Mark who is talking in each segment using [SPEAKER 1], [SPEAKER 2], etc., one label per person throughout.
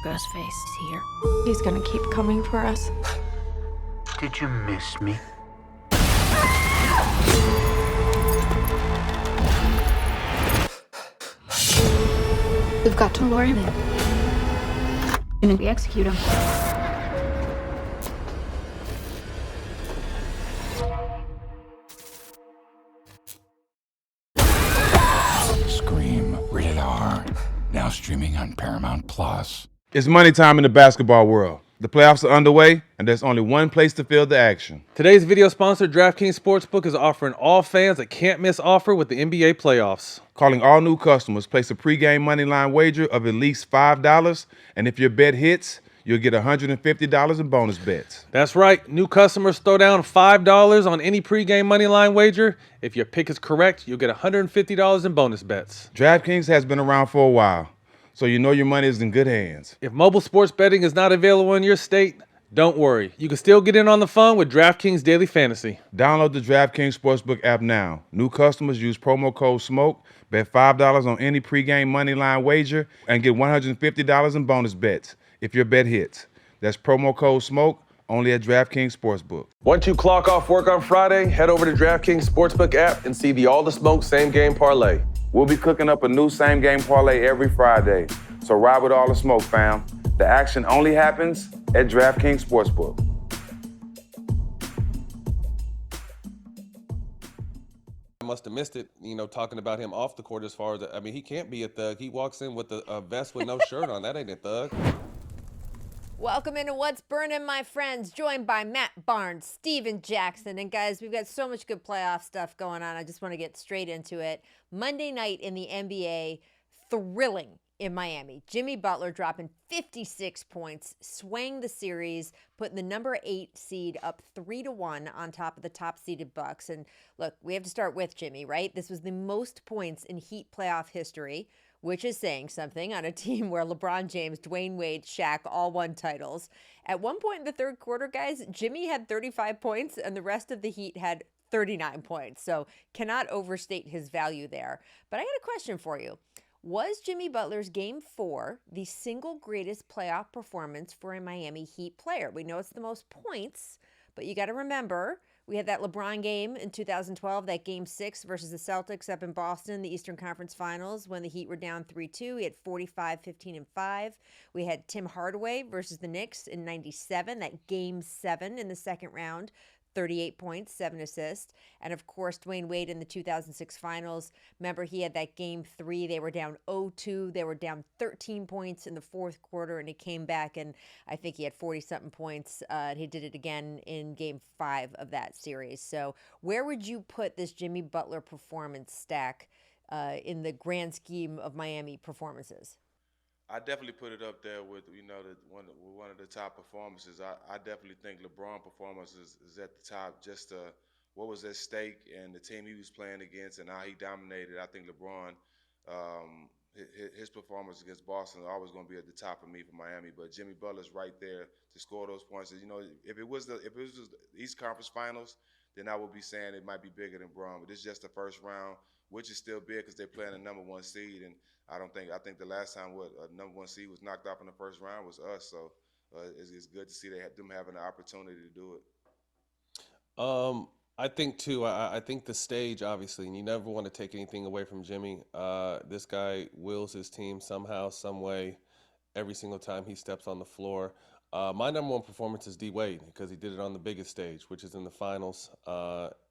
[SPEAKER 1] Ghostface is here.
[SPEAKER 2] He's gonna keep coming for us.
[SPEAKER 3] Did you miss me?
[SPEAKER 2] We've got to lure him in.
[SPEAKER 1] And then we execute him.
[SPEAKER 4] Scream, rated R. Now streaming on Paramount Plus.
[SPEAKER 5] It's money time in the basketball world. The playoffs are underway, and there's only one place to feel the action.
[SPEAKER 6] Today's video sponsor, DraftKings Sportsbook, is offering all fans a can't-miss offer with the NBA playoffs.
[SPEAKER 5] Calling all new customers, place a pregame moneyline wager of at least $5, and if your bet hits, you'll get $150 in bonus bets.
[SPEAKER 6] That's right. New customers throw down $5 on any pregame moneyline wager. If your pick is correct, you'll get $150 in bonus bets.
[SPEAKER 5] DraftKings has been around for a while, so you know your money is in good hands.
[SPEAKER 6] If mobile sports betting is not available in your state, don't worry. You can still get in on the fun with DraftKings Daily Fantasy.
[SPEAKER 5] Download the DraftKings Sportsbook app now. New customers use promo code SMOKE, bet $5 on any pregame moneyline wager, and get $150 in bonus bets if your bet hits. That's promo code SMOKE, only at DraftKings Sportsbook.
[SPEAKER 6] Once you clock off work on Friday, head over to DraftKings Sportsbook app and see the All the Smoke Same Game Parlay.
[SPEAKER 5] We'll be cooking up a new same-game parlay every Friday, so ride with all the smoke, fam. The action only happens at DraftKings Sportsbook.
[SPEAKER 6] I must have missed it, talking about him off the court as far as, he can't be a thug. He walks in with a vest with no shirt on. That ain't a thug.
[SPEAKER 7] Welcome into What's Burnin', my friends, joined by Matt Barnes, Steven Jackson, and guys, we've got so much good playoff stuff going on. I just want to get straight into it. Monday night in the NBA, thrilling in Miami. Jimmy Butler dropping 56 points, swaying the series, putting the number 8 seed up 3-1 on top of the top-seeded Bucks. And look, we have to start with Jimmy, right? This was the most points in Heat playoff history, which is saying something on a team where LeBron James, Dwayne Wade, Shaq all won titles. At one point in the third quarter, guys, Jimmy had 35 points and the rest of the Heat had 39 points. So cannot overstate his value there. But I got a question for you. Was Jimmy Butler's Game 4 the single greatest playoff performance for a Miami Heat player? We know it's the most points, but you got to remember, we had that LeBron game in 2012, that Game 6 versus the Celtics up in Boston, the Eastern Conference Finals, when the Heat were down 3-2. He had 45, 15, and 5. We had Tim Hardaway versus the Knicks in 97, that Game 7 in the second round, 38 points, 7 assists. And of course, Dwayne Wade in the 2006 finals. Remember, he had that Game 3. They were down 0-2. They were down 13 points in the fourth quarter, and he came back, and I think he had 40-something points. He did it again in Game 5 of that series. So where would you put this Jimmy Butler performance stack in the grand scheme of Miami performances?
[SPEAKER 5] I definitely put it up there with one of the top performances. I definitely think LeBron performance is at the top. Just what was at stake and the team he was playing against and how he dominated. I think LeBron, his performance against Boston is always going to be at the top for me for Miami. But Jimmy Butler's right there to score those points. If it was the East Conference Finals, then I would be saying it might be bigger than Braun. But this is just the first round, which is still big because they're playing the number 1 seed. And I think the last time a number 1 seed was knocked off in the first round was us. So it's good to see them having the opportunity to do it.
[SPEAKER 6] I think too. I think the stage, obviously, and you never want to take anything away from Jimmy. This guy wills his team somehow, some way, every single time he steps on the floor. My number 1 performance is D Wade because he did it on the biggest stage, which is in the finals.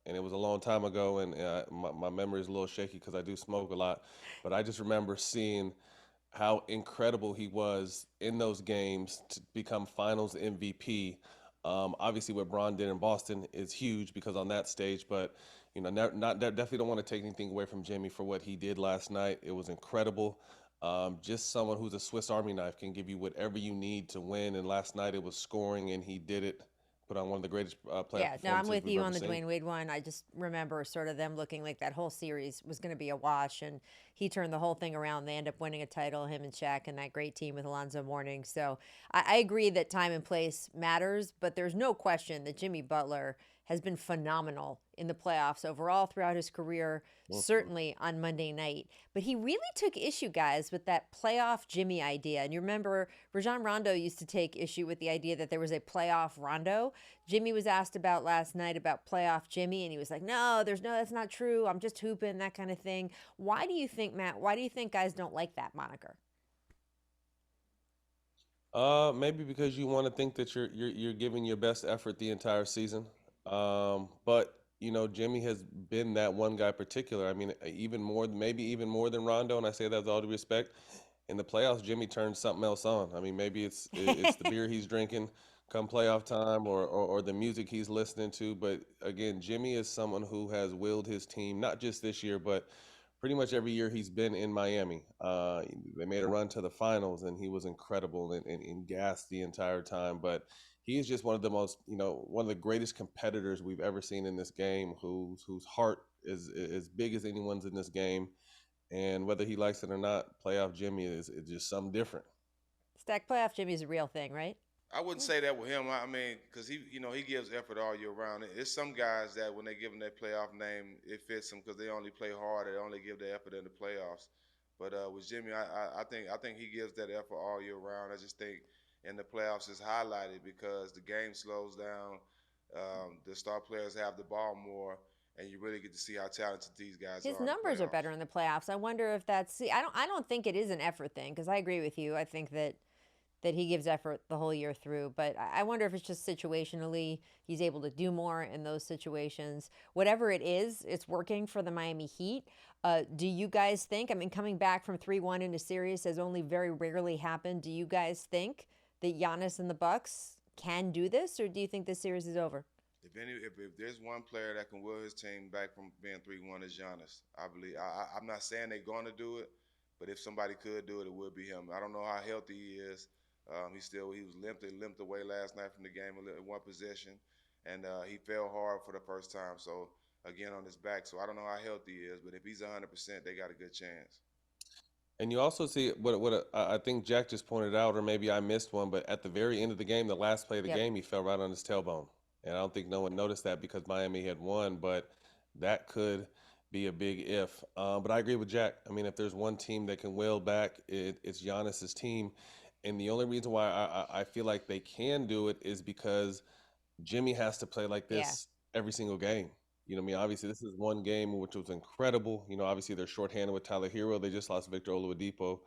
[SPEAKER 6] And it was a long time ago, and my memory is a little shaky because I do smoke a lot. But I just remember seeing how incredible he was in those games to become finals MVP. Obviously, what Bron did in Boston is huge because on that stage, but definitely don't want to take anything away from Jimmy for what he did last night. It was incredible. Just someone who's a Swiss Army knife can give you whatever you need to win. And last night it was scoring, and he did it. Put on one of the greatest playoff performances.
[SPEAKER 7] Yeah, no, I'm with
[SPEAKER 6] we've
[SPEAKER 7] you
[SPEAKER 6] ever
[SPEAKER 7] on the
[SPEAKER 6] seen.
[SPEAKER 7] Dwayne Wade one. I just remember sort of them looking like that whole series was going to be a wash, and he turned the whole thing around. They end up winning a title, him and Shaq, and that great team with Alonzo Mourning. So I agree that time and place matters, but there's no question that Jimmy Butler has been phenomenal in the playoffs overall throughout his career, certainly on Monday night. But he really took issue, guys, with that playoff Jimmy idea. And you remember Rajon Rondo used to take issue with the idea that there was a playoff Rondo. Jimmy was asked about last night about playoff Jimmy, and he was like, no, that's not true. I'm just hooping, that kind of thing. Why do you think, Matt, why do you think guys don't like that moniker?
[SPEAKER 6] Maybe because you want to think that you're giving your best effort the entire season. But Jimmy has been that one guy particular. I mean, maybe even more than Rondo, and I say that with all due respect. In the playoffs, Jimmy turns something else on. I mean, maybe it's the beer he's drinking come playoff time, or the music he's listening to. But again, Jimmy is someone who has willed his team, not just this year, but pretty much every year he's been in Miami. They made a run to the finals, and he was incredible and gassed the entire time. But he is just one of the most, one of the greatest competitors we've ever seen in this game, whose heart is as big as anyone's in this game. And whether he likes it or not, playoff Jimmy is just something different.
[SPEAKER 7] Stak, playoff Jimmy is a real thing, right?
[SPEAKER 5] I wouldn't say that with him. I mean, because he gives effort all year round. There's some guys that when they give him their playoff name, it fits them because they only play hard. They only give their effort in the playoffs. But with Jimmy, I think he gives that effort all year round. I just think in the playoffs it's highlighted because the game slows down. The star players have the ball more, and you really get to see how talented these guys are.
[SPEAKER 7] His numbers are better in the playoffs. I wonder if that's. I don't think it is an effort thing because I agree with you. I think that he gives effort the whole year through. But I wonder if it's just situationally he's able to do more in those situations. Whatever it is, it's working for the Miami Heat. Do you guys think, coming back from 3-1 in a series has only very rarely happened. Do you guys think that Giannis and the Bucks can do this, or do you think this series is over?
[SPEAKER 5] If there's one player that can will his team back from being 3-1, it's Giannis. I believe. I'm not saying they're going to do it, but if somebody could do it, it would be him. I don't know how healthy he is. He was limped away last night from the game in one possession, and he fell hard for the first time. So again on his back. So I don't know how healthy he is, but if he's 100%, they got a good chance.
[SPEAKER 6] And you also see what I think Jack just pointed out, or maybe I missed one, but at the very end of the game, the last play of the game, he fell right on his tailbone. And I don't think no one noticed that because Miami had won, but that could be a big if. But I agree with Jack. I mean, if there's one team that can will back, it's Giannis's team. And the only reason why I feel like they can do it is because Jimmy has to play like this every single game. Obviously this is one game which was incredible. Obviously they're shorthanded with Tyler Hero. They just lost Victor Oladipo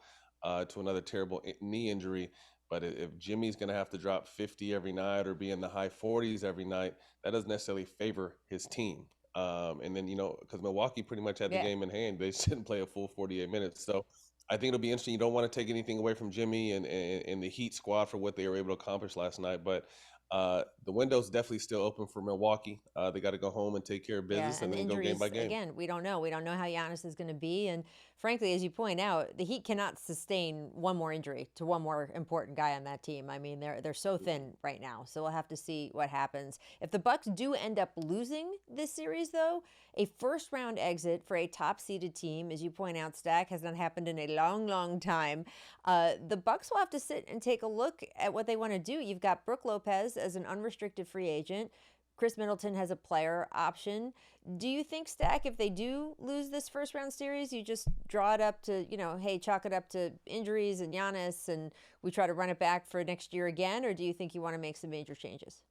[SPEAKER 6] to another terrible knee injury. But if Jimmy's going to have to drop 50 every night or be in the high 40s every night, that doesn't necessarily favor his team. And then, because Milwaukee pretty much had the game in hand. They didn't play a full 48 minutes. So I think it'll be interesting. You don't want to take anything away from Jimmy and the Heat squad for what they were able to accomplish last night. But the window's definitely still open for Milwaukee. They got to go home and take care of business and then go game by game.
[SPEAKER 7] Again, we don't know. We don't know how Giannis is going to be. And frankly, as you point out, the Heat cannot sustain one more injury to one more important guy on that team. I mean, they're so thin right now. So we'll have to see what happens. If the Bucks do end up losing this series, though, a first-round exit for a top-seeded team, as you point out, Stak, has not happened in a long, long time. The Bucks will have to sit and take a look at what they want to do. You've got Brook Lopez as an unrestricted free agent. Chris Middleton has a player option. Do you think, Stak, if they do lose this first-round series, you just draw it up to, hey, chalk it up to injuries and Giannis, and we try to run it back for next year again, or do you think you want to make some major changes?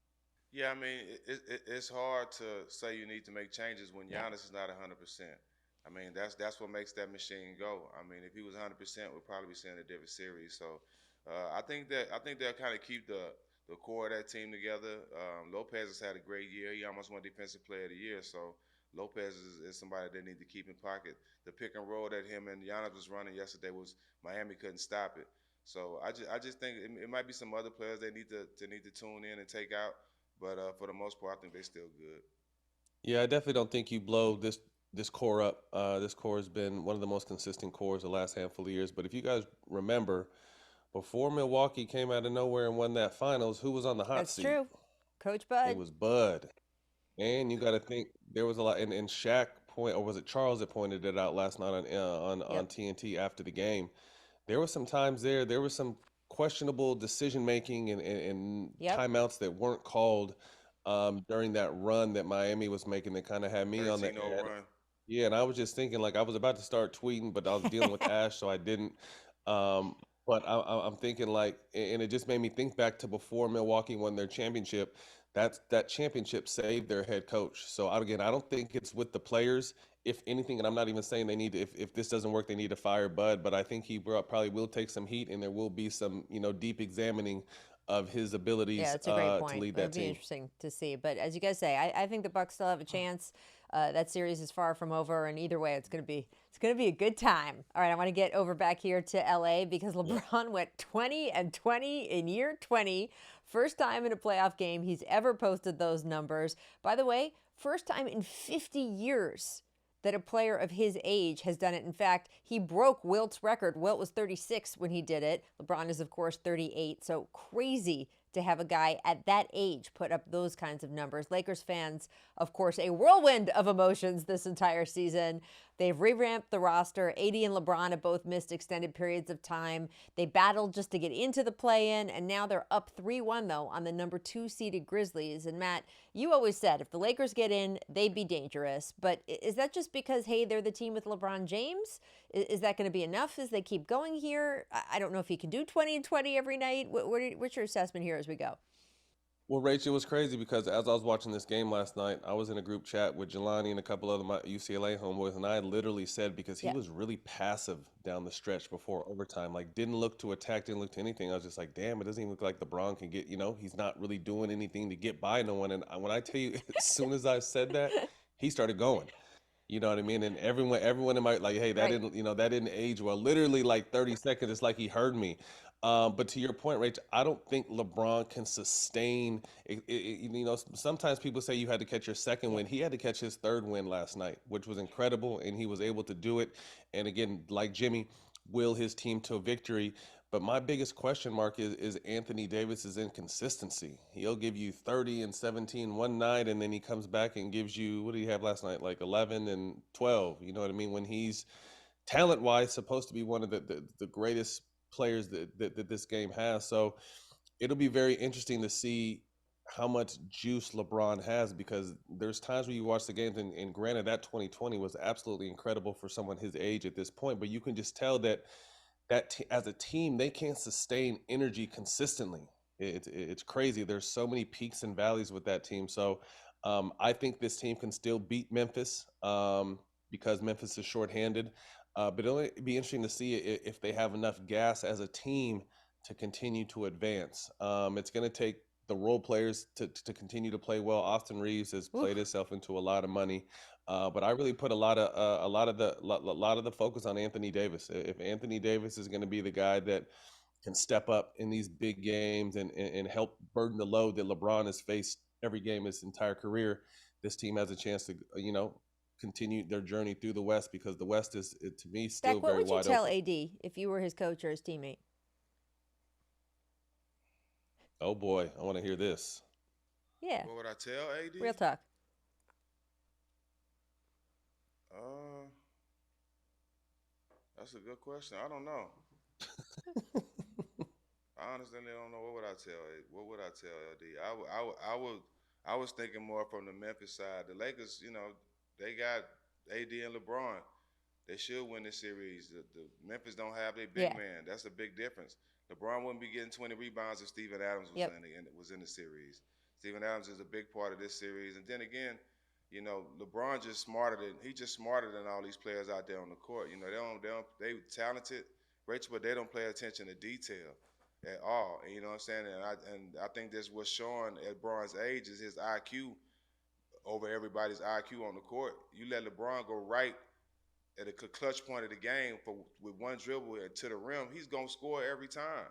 [SPEAKER 5] Yeah, I mean, it's hard to say you need to make changes when Giannis is not 100%. I mean, that's what makes that machine go. I mean, if he was 100%, we'd probably be seeing a different series. So I think they'll kind of keep the core of that team together. Lopez has had a great year. He almost won Defensive Player of the Year. So Lopez is somebody they need to keep in pocket. The pick and roll that him and Giannis was running yesterday was Miami couldn't stop it. So I just think it might be some other players they need to tune in and take out. But for the most part, I think they're still good.
[SPEAKER 6] Yeah, I definitely don't think you blow this core up. This core has been one of the most consistent cores the last handful of years. But if you guys remember, before Milwaukee came out of nowhere and won that finals, who was on the hot seat?
[SPEAKER 7] That's true. Coach Bud.
[SPEAKER 6] It was Bud. And you got to think there was a lot. And Shaq or was it Charles that pointed it out last night on TNT after the game? There were some times there was some questionable decision making and timeouts that weren't called during that run that Miami was making that kind of had me on the
[SPEAKER 5] 13-0
[SPEAKER 6] edge.
[SPEAKER 5] run.
[SPEAKER 6] Yeah, and I was just thinking, like, I was about to start tweeting, but I was dealing with Ash, so I didn't. Um, but I'm thinking, like, and it just made me think back to before Milwaukee won their championship. That championship saved their head coach. So again, I don't think it's with the players. If anything, and I'm not even saying they need to, if this doesn't work, they need to fire Bud. But I think he probably will take some heat, and there will be some, deep examining of his
[SPEAKER 7] Yeah,
[SPEAKER 6] abilities
[SPEAKER 7] that's a great
[SPEAKER 6] to
[SPEAKER 7] point.
[SPEAKER 6] lead
[SPEAKER 7] It'll
[SPEAKER 6] that
[SPEAKER 7] be
[SPEAKER 6] team.
[SPEAKER 7] interesting to see. But as you guys say, I think the Bucks still have a chance. That series is far from over, and either way, it's gonna be a good time. All right, I want to get over back here to LA because LeBron went 20-20 in year 20. First time in a playoff game he's ever posted those numbers. By the way, first time in 50 years that a player of his age has done it. In fact, he broke Wilt's record. Wilt was 36 when he did it. LeBron is, of course, 38. So crazy to have a guy at that age put up those kinds of numbers. Lakers fans, of course, a whirlwind of emotions this entire season. They've revamped the roster. AD and LeBron have both missed extended periods of time. They battled just to get into the play-in, and now they're up 3-1, though, on the number 2 seeded Grizzlies. And Matt, you always said if the Lakers get in, they'd be dangerous. But is that just because, hey, they're the team with LeBron James? Is that going to be enough as they keep going here? I don't know if he can do 20-20 every night. What's your assessment here as we go?
[SPEAKER 6] Well, Rachel, it was crazy because as I was watching this game last night, I was in a group chat with Jelani and a couple other my UCLA homeboys, and I literally said because he
[SPEAKER 7] Yeah.
[SPEAKER 6] was really passive down the stretch before overtime, like didn't look to attack, didn't look to anything. I was just like, damn, it doesn't even look like LeBron can get, he's not really doing anything to get by no one. And when I tell you, as soon as I said that, he started going. You know what I mean? And everyone in my like, hey, that
[SPEAKER 7] Right.
[SPEAKER 6] didn't age well. Literally like 30 seconds, it's like he heard me. But to your point, Rach, I don't think LeBron can sustain. Sometimes people say you had to catch your second win. He had to catch his third win last night, which was incredible, and he was able to do it. And again, like Jimmy, will his team to a victory. But my biggest question mark is Anthony Davis's inconsistency. He'll give you 30 and 17 one night, and then he comes back and gives you, what did he have last night? Like 11 and 12. You know what I mean? When he's talent-wise supposed to be one of the greatest players that this game has. So it'll be very interesting to see how much juice LeBron has because there's times when you watch the games, and granted, that 2020 was absolutely incredible for someone his age at this point, but you can just tell that as a team they can't sustain energy consistently. It's crazy. There's so many peaks and valleys with that team. So I think this team can still beat Memphis because Memphis is shorthanded. But it'll be interesting to see if they have enough gas as a team to continue to advance. It's going to take the role players to continue to play well. Austin Reeves has played himself into a lot of money. But I really put a lot of the focus on Anthony Davis. If Anthony Davis is going to be the guy that can step up in these big games and help burden the load that LeBron has faced every game his entire career, this team has a chance to continue their journey through the West because the West is to me still
[SPEAKER 7] Stak, what
[SPEAKER 6] very
[SPEAKER 7] would you
[SPEAKER 6] wide
[SPEAKER 7] tell
[SPEAKER 6] open.
[SPEAKER 7] AD if you were his coach or his teammate?
[SPEAKER 6] Oh boy, I want to hear this.
[SPEAKER 7] Yeah,
[SPEAKER 5] What would I tell AD?
[SPEAKER 7] real talk.
[SPEAKER 5] Uh, that's a good question. I don't know. I honestly don't know. What would I tell? What would I tell LD? I was thinking more from the Memphis side. The Lakers, they got AD and LeBron. They should win this series. The Memphis don't have their big
[SPEAKER 7] Yeah.
[SPEAKER 5] man. That's a big difference. LeBron wouldn't be getting 20 rebounds if Steven Adams was
[SPEAKER 7] Yep.
[SPEAKER 5] in the series. Steven Adams is a big part of this series. And then again, LeBron just smarter than all these players out there on the court. They talented, Rachel, but they don't pay attention to detail at all. And you know what I'm saying? And I think that's what's showing at LeBron's age is his IQ over everybody's IQ on the court. You let LeBron go right at a clutch point of the game with one dribble to the rim, he's gonna score every time.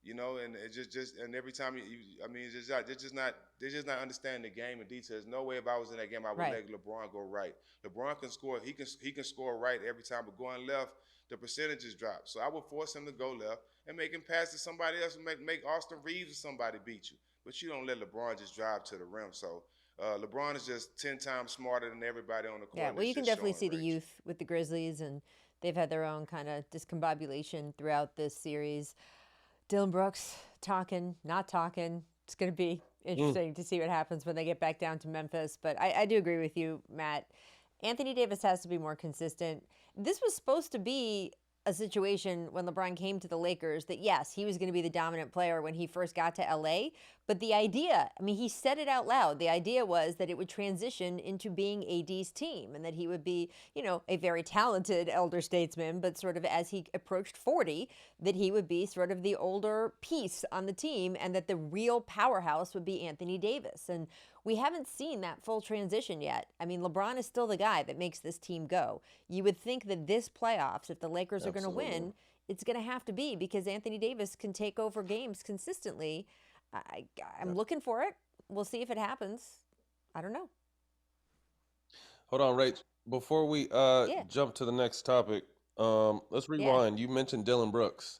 [SPEAKER 5] And it just and every time they're just not understanding the game in detail. There's no way if I was in that game I would
[SPEAKER 7] Right.
[SPEAKER 5] let LeBron go right. LeBron can score. He can score right every time, but going left, the percentages drop. So I would force him to go left and make him pass to somebody else and make Austin Reeves or somebody beat you. But you don't let LeBron just drive to the rim. So LeBron is just 10 times smarter than everybody on the court.
[SPEAKER 7] Yeah,
[SPEAKER 5] and
[SPEAKER 7] well,
[SPEAKER 5] it's
[SPEAKER 7] you can
[SPEAKER 5] just
[SPEAKER 7] definitely
[SPEAKER 5] showing,
[SPEAKER 7] see the
[SPEAKER 5] Rich.
[SPEAKER 7] youth with the Grizzlies, and they've had their own kind of discombobulation throughout this series. Dillon Brooks talking, not talking. It's going to be interesting to see what happens when they get back down to Memphis. But I do agree with you, Matt. Anthony Davis has to be more consistent. This was supposed to be a situation when LeBron came to the Lakers that, yes, he was going to be the dominant player when he first got to LA. But the idea, I mean, he said it out loud. The idea was that it would transition into being AD's team and that he would be, a very talented elder statesman, but sort of as he approached 40, that he would be sort of the older piece on the team and that the real powerhouse would be Anthony Davis. And we haven't seen that full transition yet. I mean, LeBron is still the guy that makes this team go. You would think that this playoffs, if the Lakers are going to win, it's going to have to be because Anthony Davis can take over games consistently. I'm looking for it. We'll see if it happens. I don't know.
[SPEAKER 6] Hold on, Rach. Before we jump to the next topic, let's rewind. You mentioned Dillon Brooks.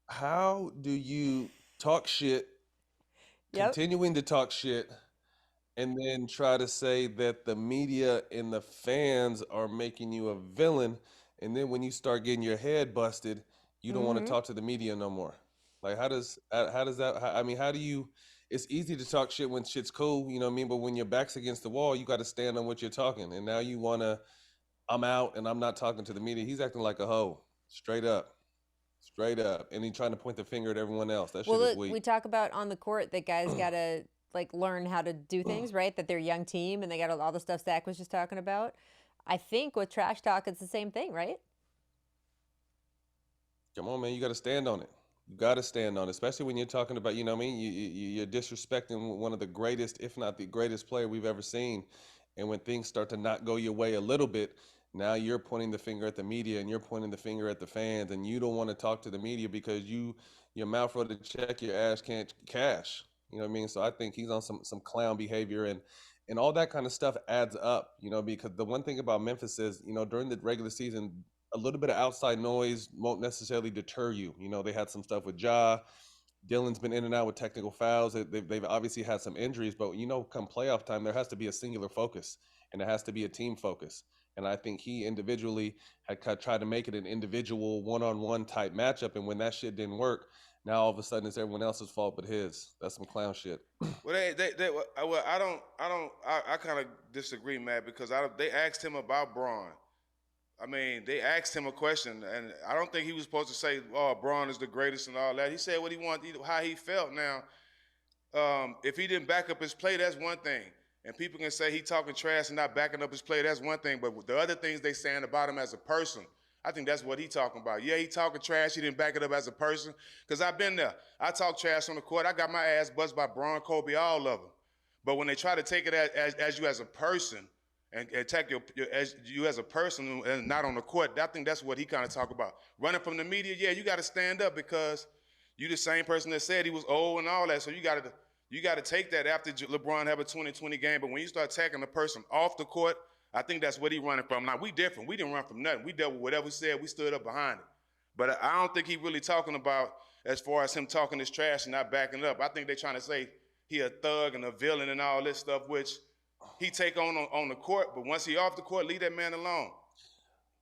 [SPEAKER 6] How do you talk shit, continuing to talk shit, and then try to say that the media and the fans are making you a villain, and then when you start getting your head busted, you don't want to talk to the media no more? Like, how does that, I mean, how do you, it's easy to talk shit when shit's cool, you know what I mean? But when your back's against the wall, you got to stand on what you're talking. And now you want to, I'm out and I'm not talking to the media. He's acting like a hoe, straight up. And he's trying to point the finger at everyone else. That shit is weak.
[SPEAKER 7] We talk about on the court that guys got to learn how to do things, right? That they're a young team and they got all the stuff Stak was just talking about. I think with trash talk, it's the same thing, right?
[SPEAKER 6] Come on, man. You got to stand on it. You got to stand on it, especially when you're talking about, you know what I mean? You're disrespecting one of the greatest, if not the greatest player we've ever seen. And when things start to not go your way a little bit, now you're pointing the finger at the media and you're pointing the finger at the fans, and you don't want to talk to the media because your mouth wrote a check, your ass can't cash. You know what I mean? So I think he's on some clown behavior, and all that kind of stuff adds up, because the one thing about Memphis is, during the regular season, a little bit of outside noise won't necessarily deter you. They had some stuff with Ja. Dillon's been in and out with technical fouls. They've obviously had some injuries, but come playoff time, there has to be a singular focus, and it has to be a team focus. And I think he individually had tried to make it an individual one-on-one type matchup, and when that shit didn't work, now all of a sudden it's everyone else's fault but his. That's some clown shit.
[SPEAKER 5] Well, I kind of disagree, Matt, because they asked him about Braun. I mean, they asked him a question, and I don't think he was supposed to say, "Oh, Braun is the greatest" and all that. He said what he wanted, how he felt. Now, if he didn't back up his play, that's one thing. And people can say he talking trash and not backing up his play, that's one thing. But the other things they saying about him as a person, I think that's what he talking about. Yeah, he talking trash. He didn't back it up as a person. Because I've been there. I talk trash on the court. I got my ass buzzed by Braun, Kobe, all of them. But when they try to take it as you as a person and attack you as a person and not on the court, I think that's what he kind of talk about. Running from the media, yeah, you got to stand up because you the same person that said he was old and all that. So you got to take that after LeBron have a 20-20 game. But when you start attacking the person off the court, I think that's what he running from. Now, we different. We didn't run from nothing. We dealt with whatever he said. We stood up behind it. But I don't think he really talking about as far as him talking this trash and not backing it up. I think they trying to say he a thug and a villain and all this stuff, which he take on the court. But once he off the court, leave that man alone.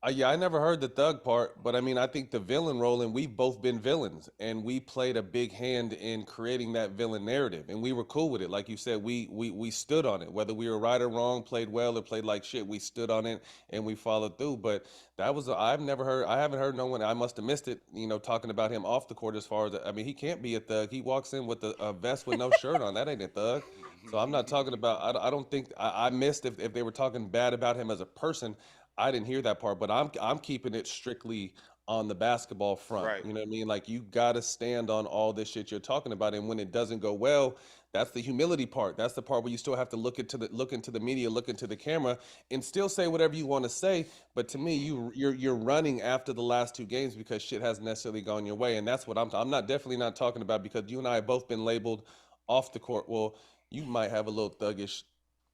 [SPEAKER 6] Yeah, I never heard the thug part, but I mean, I think the villain role, and we've both been villains, and we played a big hand in creating that villain narrative, and we were cool with it. Like you said, we stood on it, whether we were right or wrong, played well or played like shit, we stood on it and we followed through. But that was, I haven't heard no one, I must have missed it, talking about him off the court as far as, I mean, he can't be a thug. He walks in with a vest with no shirt on. That ain't a thug. So I'm not talking about, I don't think, I missed if they were talking bad about him as a person. I didn't hear that part, but I'm keeping it strictly on the basketball front.
[SPEAKER 5] Right.
[SPEAKER 6] You know what I mean? Like, you got to stand on all this shit you're talking about, and when it doesn't go well, that's the humility part. That's the part where you still have to look into the media, look into the camera, and still say whatever you want to say. But to me, you're running after the last two games because shit hasn't necessarily gone your way, and that's what I'm not definitely not talking about, because you and I have both been labeled off the court. Well, you might have a little thuggish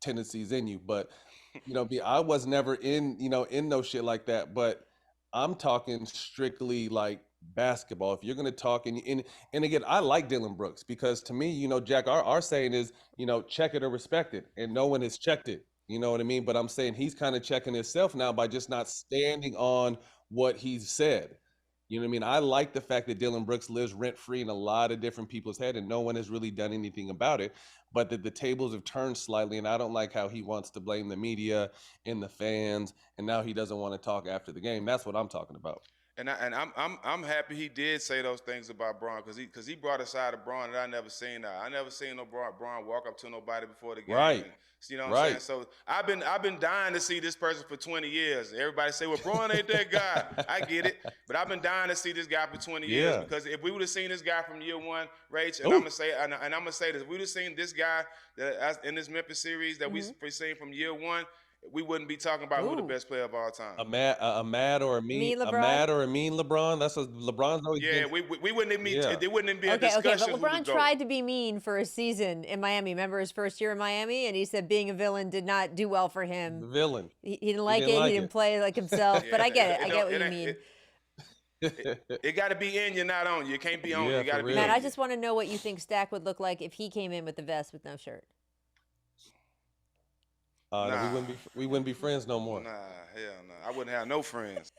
[SPEAKER 6] tendencies in you, but I was never in no shit like that. But I'm talking strictly like basketball. If you're gonna talk, and again, I like Dillon Brooks because to me, Jack, our saying is, check it or respect it, and no one has checked it. You know what I mean? But I'm saying he's kind of checking himself now by just not standing on what he said. You know what I mean? I like the fact that Dillon Brooks lives rent free in a lot of different people's head, and no one has really done anything about it. But that the tables have turned slightly, and I don't like how he wants to blame the media and the fans, and now he doesn't want to talk after the game. That's what I'm talking about.
[SPEAKER 5] And I'm happy he did say those things about Braun because he brought a side of Braun that I never seen. I never seen no Braun walk up to nobody before the game.
[SPEAKER 6] Right.
[SPEAKER 5] And, you know what
[SPEAKER 6] Right.
[SPEAKER 5] I'm saying? So I've been dying to see this person for 20 years. Everybody say, well, Braun ain't that guy. I get it, but I've been dying to see this guy for 20 years
[SPEAKER 6] Yeah.
[SPEAKER 5] because if we would have seen this guy from year one, Rach, and
[SPEAKER 6] Ooh.
[SPEAKER 5] I'm gonna say this, if we would have seen this guy in this Memphis series that we seen from year one, we wouldn't be talking about who the
[SPEAKER 7] Ooh.
[SPEAKER 5] best player of all time.
[SPEAKER 6] A mad or a mean,
[SPEAKER 7] Me,
[SPEAKER 6] a
[SPEAKER 7] LeBron?
[SPEAKER 6] mad or a mean LeBron. That's what LeBron's always
[SPEAKER 5] Yeah,
[SPEAKER 6] been.
[SPEAKER 5] we wouldn't even be.
[SPEAKER 6] Yeah.
[SPEAKER 5] There wouldn't even be a
[SPEAKER 7] Okay,
[SPEAKER 5] discussion.
[SPEAKER 7] but
[SPEAKER 5] who
[SPEAKER 7] LeBron
[SPEAKER 5] the GOAT.
[SPEAKER 7] tried to be mean for a season in Miami. Remember his first year in Miami, and he said being a villain did not do well for
[SPEAKER 6] The
[SPEAKER 7] him.
[SPEAKER 6] villain.
[SPEAKER 7] He didn't like
[SPEAKER 6] didn't
[SPEAKER 7] it.
[SPEAKER 6] like
[SPEAKER 7] He didn't
[SPEAKER 6] it.
[SPEAKER 7] play like himself. But I get it. I get what you mean.
[SPEAKER 5] It got to be in you, not on you. It can't be on you.
[SPEAKER 6] Yeah,
[SPEAKER 5] You got to
[SPEAKER 6] for
[SPEAKER 5] be
[SPEAKER 6] real.
[SPEAKER 5] in
[SPEAKER 7] Matt, I
[SPEAKER 5] you.
[SPEAKER 7] just want to know what you think Stak would look like if he came in with the vest with no shirt.
[SPEAKER 5] Nah.
[SPEAKER 6] We wouldn't be friends no more.
[SPEAKER 5] Nah, hell no. I wouldn't have no friends.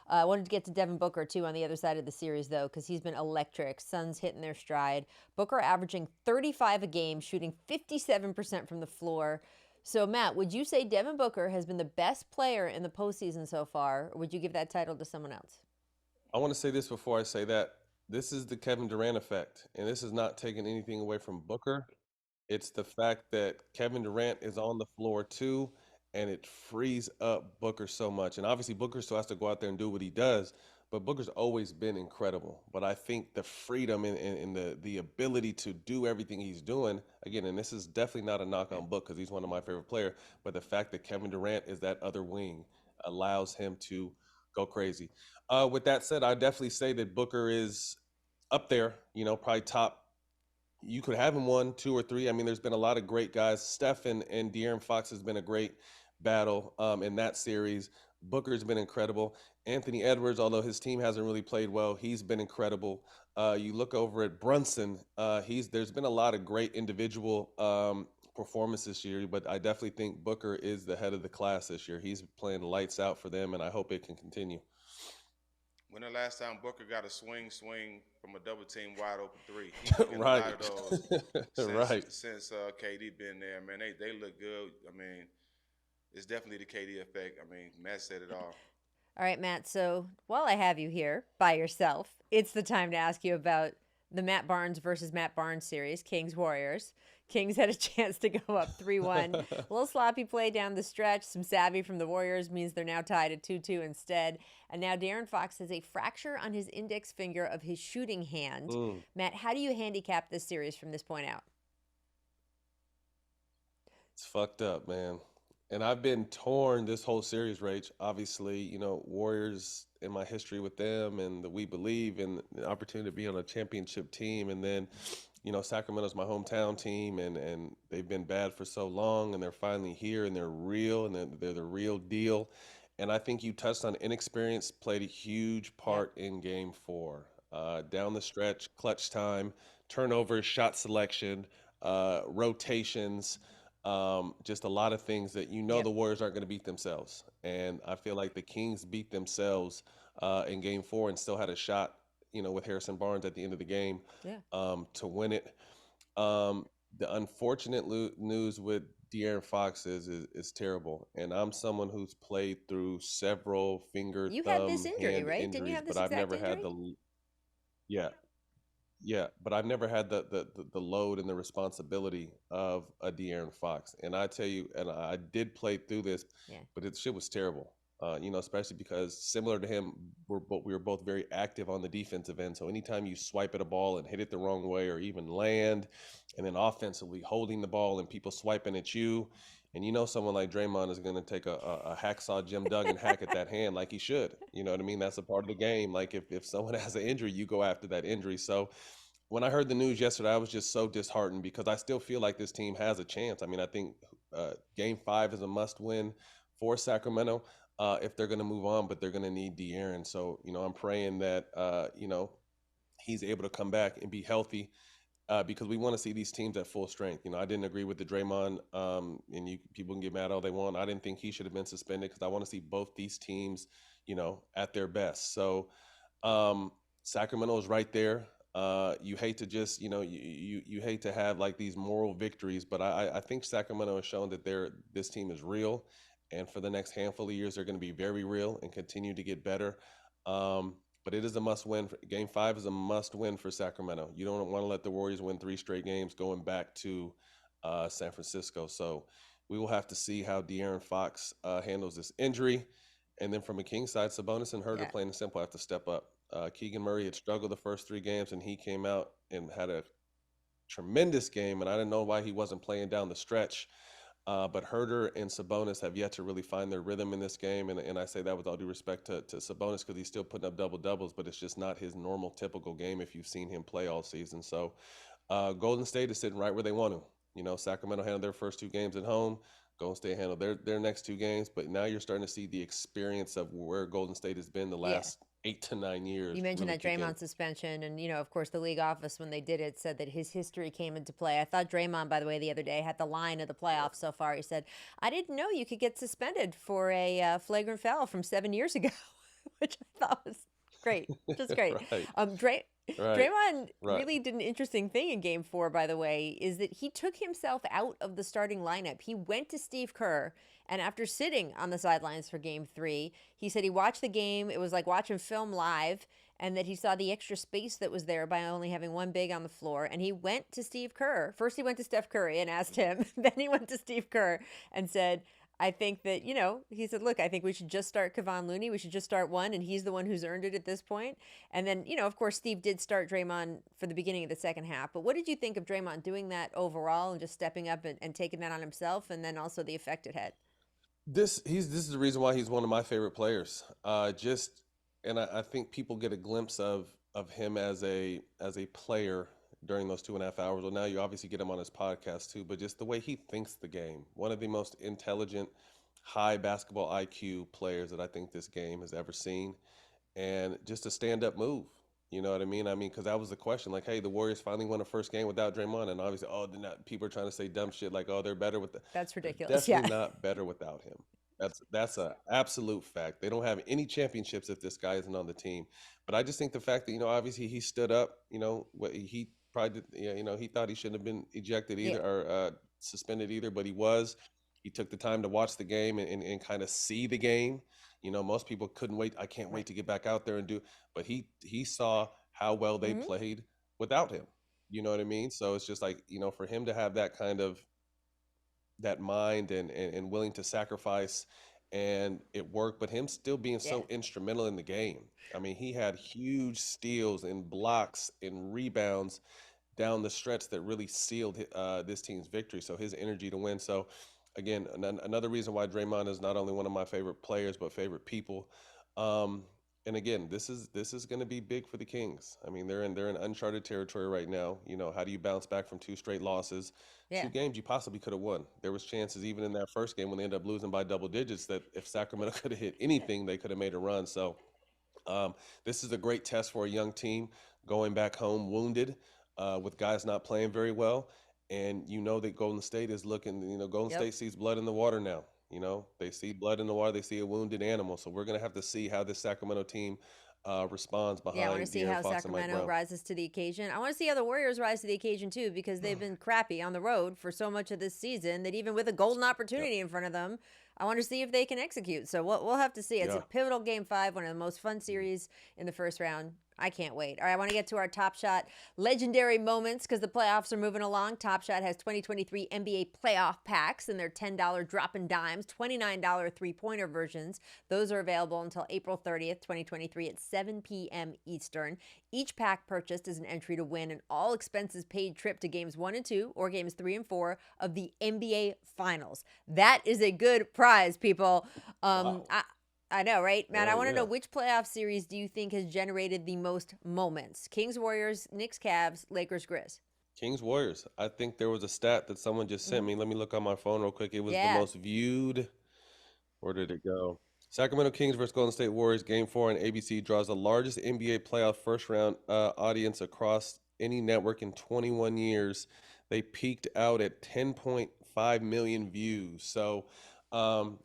[SPEAKER 7] I wanted to get to Devin Booker, too, on the other side of the series, though, because he's been electric. Suns hitting their stride. Booker averaging 35 a game, shooting 57% from the floor. So, Matt, would you say Devin Booker has been the best player in the postseason so far, or would you give that title to someone else?
[SPEAKER 6] I want to say this before I say that. This is the Kevin Durant effect, and this is not taking anything away from Booker. It's the fact that Kevin Durant is on the floor too, and it frees up Booker so much. And obviously, Booker still has to go out there and do what he does, but Booker's always been incredible. But I think the freedom and the ability to do everything he's doing, again, and this is definitely not a knock on Book because he's one of my favorite players, but the fact that Kevin Durant is that other wing allows him to go crazy. With that said, I definitely say that Booker is up there, probably top. You could have him 1, 2, or 3. I mean, there's been a lot of great guys. Steph and De'Aaron Fox has been a great battle in that series. Booker's been incredible. Anthony Edwards, although his team hasn't really played well, he's been incredible. You look over at Brunson. There's been a lot of great individual performances this year, but I definitely think Booker is the head of the class this year. He's playing lights out for them, and I hope it can continue.
[SPEAKER 5] When the last time Booker got a swing from a double team wide open three? He's been
[SPEAKER 6] Right.
[SPEAKER 5] a lot of those
[SPEAKER 6] Right.
[SPEAKER 5] since KD been there. Man, they look good. I mean, it's definitely the KD effect. I mean, Matt said it all.
[SPEAKER 7] All right, Matt. So while I have you here by yourself, it's the time to ask you about the Matt Barnes versus Matt Barnes series, Kings Warriors. Kings had a chance to go up 3-1. A little sloppy play down the stretch. Some savvy from the Warriors means they're now tied at 2-2 instead. And now De'Aaron Fox has a fracture on his index finger of his shooting hand. Matt, how do you handicap this series from this point out?
[SPEAKER 6] It's fucked up, man. And I've been torn this whole series, Rach. Obviously, Warriors in my history with them and the We Believe and the opportunity to be on a championship team. And then, Sacramento's my hometown team and they've been bad for so long and they're finally here and they're real and they're the real deal. And I think you touched on inexperience played a huge part in game 4. Down the stretch, clutch time, turnovers, shot selection, rotations, just a lot of things that the Warriors aren't going to beat themselves. And I feel like the Kings beat themselves in game 4 and still had a shot, with Harrison Barnes at the end of the game to win it. The unfortunate news with De'Aaron Fox is terrible. And I'm someone who's played through several finger,
[SPEAKER 7] You
[SPEAKER 6] thumb,
[SPEAKER 7] had this injury,
[SPEAKER 6] hand
[SPEAKER 7] right?
[SPEAKER 6] injuries,
[SPEAKER 7] Didn't you have this
[SPEAKER 6] but I've
[SPEAKER 7] exact
[SPEAKER 6] never had
[SPEAKER 7] injury?
[SPEAKER 6] yeah, but I've never had the load and the responsibility of a De'Aaron Fox. And I tell you, and I did play through this, but the shit was terrible. Especially because similar to him, we were both very active on the defensive end. So anytime you swipe at a ball and hit it the wrong way or even land, and then offensively holding the ball and people swiping at you, and someone like Draymond is going to take a hacksaw Jim Duggan hack at that hand like he should. You know what I mean? That's a part of the game. Like if someone has an injury, you go after that injury. So when I heard the news yesterday, I was just so disheartened because I still feel like this team has a chance. I mean, I think game 5 is a must win for Sacramento if they're going to move on, but they're going to need De'Aaron. So, I'm praying that, he's able to come back and be healthy because we want to see these teams at full strength. I didn't agree with the Draymond, and people can get mad all they want. I didn't think he should have been suspended because I want to see both these teams, at their best. So Sacramento is right there. You hate to just, you hate to have like these moral victories, but I think Sacramento has shown that this team is real, and for the next handful of years, they're going to be very real and continue to get better. But it is a must win. Game 5 is a must win for Sacramento. You don't want to let the Warriors win 3 straight games going back to San Francisco. So we will have to see how De'Aaron Fox handles this injury. And then from a King side, Sabonis and Herter,
[SPEAKER 7] Yeah.
[SPEAKER 6] plain and simple, have to step up. Keegan Murray had struggled the first 3 games, and he came out and had a tremendous game, and I didn't know why he wasn't playing down the stretch. But Herter and Sabonis have yet to really find their rhythm in this game, and I say that with all due respect to Sabonis, because he's still putting up double-doubles, but it's just not his normal, typical game if you've seen him play all season. So Golden State is sitting right where they want to. Sacramento handled their first 2 games at home. Golden State handled their next 2 games, but now you're starting to see the experience of where Golden State has been the last 8 to 9 years.
[SPEAKER 7] You mentioned
[SPEAKER 6] really
[SPEAKER 7] that
[SPEAKER 6] kick in.
[SPEAKER 7] Draymond suspension, and of course, the league office when they did it said that his history came into play. I thought Draymond, by the way, the other day had the line of the playoffs so far. He said, "I didn't know you could get suspended for a flagrant foul from 7 years ago," which I thought was great, just great.
[SPEAKER 6] Right.
[SPEAKER 7] Draymond
[SPEAKER 6] Right.
[SPEAKER 7] really did an interesting thing in Game 4, by the way, is that he took himself out of the starting lineup. He went to Steve Kerr, and after sitting on the sidelines for Game 3, he said he watched the game. It was like watching film live, and that he saw the extra space that was there by only having one big on the floor. And he went to Steve Kerr. First, he went to Steph Curry and asked him. Then he went to Steve Kerr and said, I think that, he said, look, I think we should just start Kevon Looney. We should just start one, and he's the one who's earned it at this point. And then, of course, Steve did start Draymond for the beginning of the second half. But what did you think of Draymond doing that overall and just stepping up and taking that on himself, and then also the effect it had?
[SPEAKER 6] This is the reason why he's one of my favorite players. And I think people get a glimpse of him as a player during those 2.5 hours. Well, now you obviously get him on his podcast too, but just the way he thinks the game. One of the most intelligent, high basketball IQ players that I think this game has ever seen, and just a stand-up move. You know what I mean? Because that was the question. Like, hey, the Warriors finally won a first game without Draymond, and obviously, people are trying to say dumb shit like, oh, they're better with the.
[SPEAKER 7] That's ridiculous.
[SPEAKER 6] They're definitely
[SPEAKER 7] Yeah.
[SPEAKER 6] not better without him. That's a absolute fact. They don't have any championships if this guy isn't on the team. But I just think the fact that obviously he stood up. He probably did. He thought he shouldn't have been ejected either or suspended either, but he was. He took the time to watch the game and kind of see the game. Most people couldn't wait. I can't wait to get back out there and do. But he saw how well they played without him. You know what I mean? So it's just like, for him to have that kind of that mind and willing to sacrifice, and it worked, but him still being so instrumental in the game. He had huge steals and blocks and rebounds down the stretch that really sealed this team's victory. So his energy to win. So again, another reason why Draymond is not only one of my favorite players, but favorite people. And again, this is going to be big for the Kings. They're in uncharted territory right now. How do you bounce back from 2 straight losses?
[SPEAKER 7] Yeah.
[SPEAKER 6] 2 games you possibly could have won. There was chances even in that first game when they ended up losing by double digits that if Sacramento could have hit anything, they could have made a run. So this is a great test for a young team going back home wounded with guys not playing very well. And that Golden State is looking, Golden State sees blood in the water now. They see blood in the water. They see a wounded animal. So we're going to have to see how this Sacramento team responds behind.
[SPEAKER 7] Yeah, I want to see
[SPEAKER 6] De'Aaron
[SPEAKER 7] how
[SPEAKER 6] Fox and Mike
[SPEAKER 7] Sacramento
[SPEAKER 6] Brown.
[SPEAKER 7] rises to the occasion. I want to see how the Warriors rise to the occasion too, because they've been crappy on the road for so much of this season that even with a golden opportunity in front of them, I want to see if they can execute. So we'll have to see. It's a pivotal Game 5, one of the most fun series in the first round. I can't wait. All right, I want to get to our Top Shot legendary moments because the playoffs are moving along. Top Shot has 2023 NBA playoff packs, and they're $10 drop-in dimes, $29 three-pointer versions. Those are available until April 30th, 2023 at 7 p.m. Eastern. Each pack purchased is an entry to win an all-expenses-paid trip to Games 1 and 2 or Games 3 and 4 of the NBA Finals. That is a good prize, people.
[SPEAKER 6] Wow.
[SPEAKER 7] I know, right? Matt, I
[SPEAKER 6] Oh,
[SPEAKER 7] want to
[SPEAKER 6] yeah.
[SPEAKER 7] know, which playoff series do you think has generated the most moments? Kings, Warriors, Knicks, Cavs, Lakers, Grizz.
[SPEAKER 6] Kings Warriors. I think there was a stat that someone just sent me. Let me look on my phone real quick. It was the most viewed. Where did it go? Sacramento Kings versus Golden State Warriors. Game 4 on ABC draws the largest NBA playoff first round audience across any network in 21 years. They peaked out at 10.5 million views. So I'm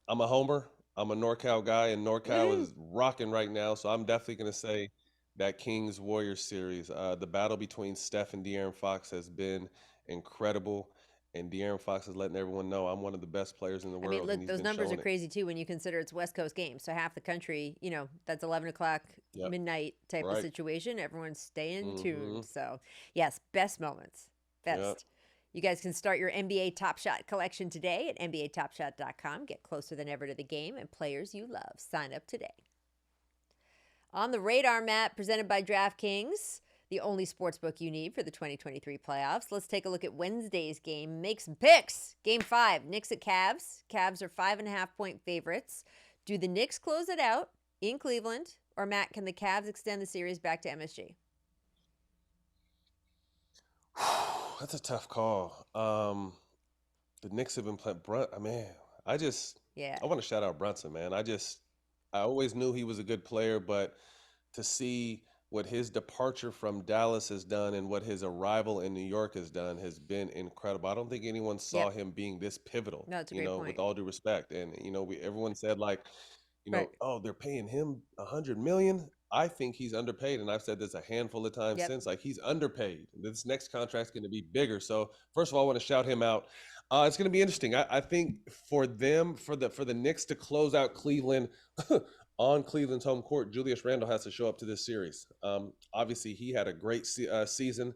[SPEAKER 6] a homer. I'm a NorCal guy, and NorCal is rocking right now. So I'm definitely going to say that Kings Warriors series. The battle between Steph and De'Aaron Fox has been incredible. And De'Aaron Fox is letting everyone know I'm one of the best players in the
[SPEAKER 7] I mean,
[SPEAKER 6] world, and
[SPEAKER 7] look,
[SPEAKER 6] he's
[SPEAKER 7] those
[SPEAKER 6] been
[SPEAKER 7] numbers are
[SPEAKER 6] showing it.
[SPEAKER 7] crazy too when you consider it's West Coast games. So half the country, that's 11 o'clock
[SPEAKER 6] Yep.
[SPEAKER 7] midnight type of
[SPEAKER 6] Right.
[SPEAKER 7] situation. Everyone's staying
[SPEAKER 6] Mm-hmm.
[SPEAKER 7] tuned. So, yes, best moments. Best.
[SPEAKER 6] Yep.
[SPEAKER 7] You guys can start your NBA Top Shot collection today at NBATopShot.com. Get closer than ever to the game and players you love. Sign up today. On the radar, Matt, presented by DraftKings, the only sportsbook you need for the 2023 playoffs. Let's take a look at Wednesday's game. Make some picks. Game 5, Knicks at Cavs. Cavs are 5.5-point favorites. Do the Knicks close it out in Cleveland? Or, Matt, can the Cavs extend the series back to MSG?
[SPEAKER 6] That's a tough call. The Knicks have been playing I want to shout out Brunson, man. I always knew he was a good player, but to see what his departure from Dallas has done and what his arrival in New York has done has been incredible. I don't think anyone saw him being this pivotal,
[SPEAKER 7] No, it's a great point.
[SPEAKER 6] with all due respect. And, everyone said
[SPEAKER 7] Right.
[SPEAKER 6] oh, they're paying him $100 million. I think he's underpaid, and I've said this a handful of times
[SPEAKER 7] Yep.
[SPEAKER 6] since. He's underpaid. This next contract's going to be bigger. So first of all, I want to shout him out. It's going to be interesting. I think for the Knicks to close out Cleveland on Cleveland's home court, Julius Randle has to show up to this series. Obviously, he had a great season,